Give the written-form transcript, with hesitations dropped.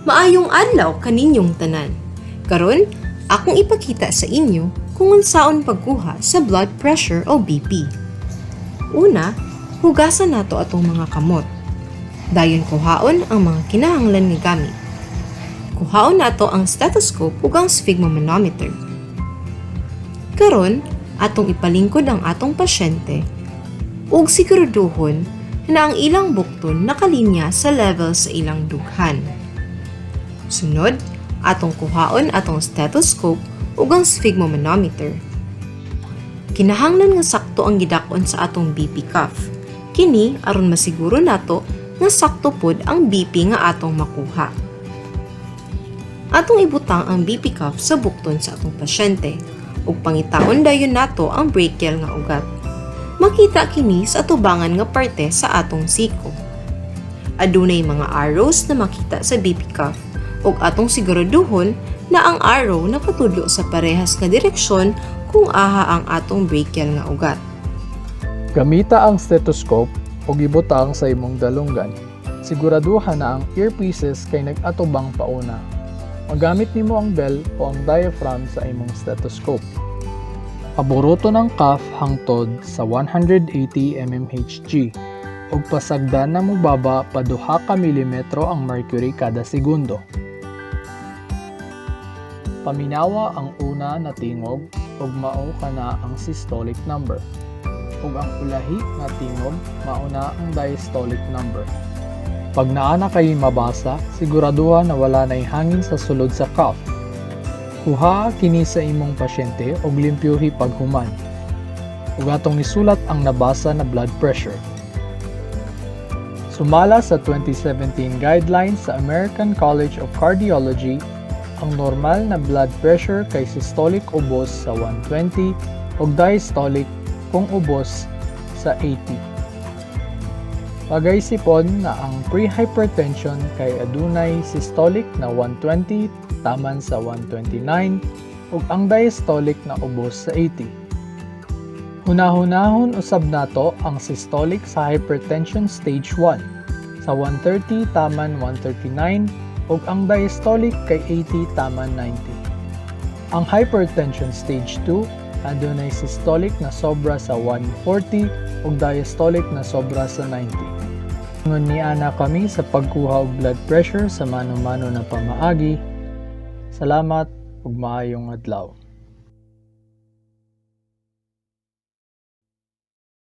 Maayong adlaw kaninyong tanan. Karon, akong ipakita sa inyo kung unsaon pagkuha sa blood pressure o BP. Una, hugasan nato atong mga kamot. Dayon kuhaon ang mga kinahanglan nga gamit. Kuhaon nato ang stethoscope ug ang sphygmomanometer. Karon, atong ipalingkod ang atong pasyente ug siguraduhon na ang ilang bukton nakalinya sa level sa ilang dughan. Sunod, atong kuhaon atong stethoscope ug ang sphygmomanometer. Kinahanglan nga sakto ang gidakon sa atong BP cuff. Kini aron masiguro nato nga sakto pod ang BP nga atong makuha. Atong ibutang ang BP cuff sa bukton sa atong pasyente ug pangitaon dayon nato ang brachial nga ugat. Makita kini sa atubangan nga parte sa atong siko. Adunay mga arrows na makita sa BP cuff ug atong siguraduhon na ang arrow nakatudlo sa parehas nga direksyon kung aha ang atong brachial nga ugat. Gamita ang stethoscope o gibutang sa imong dalunggan. Siguraduhan na ang earpieces kay nag-atubang pauna. Magamit nimo ang bell o ang diaphragm sa imong stethoscope. Paboruto ng cuff hangtod sa 180 mmHg ug pasagdan na mobaba pa 2 ka milimetro ang mercury kada segundo. Paminawa ang una na tingog ug mao kana ang systolic number. Ug ang ulahi nga tingog mao na ang diastolic number. Pag naa na kay mabasa, siguraduhan na wala nay hangin sa sulod sa cuff. Kuha kini sa imong pasyente ug limpyuhi paghuman. Ug atong isulat ang nabasa na blood pressure. Sumala sa 2017 guidelines sa American College of Cardiology, ang normal na blood pressure kay systolic ubos sa 120 ug diastolic kung ubos sa 80. Pagaisipon nga ang pre-hypertension kay adunay systolic na 120 taman sa 129 ug ang diastolic na ubos sa 80. Hunahunahon usab nato ang systolic sa hypertension stage 1 sa 130 taman 139 ug ang diastolic kay 80 taman 90. Ang hypertension stage 2 adunay systolic na sobra sa 140 ug diastolic na sobra sa 90. Ngon niana kami sa pagkuha og blood pressure sa mano-mano na pamaagi. Salamat ug maayong adlaw.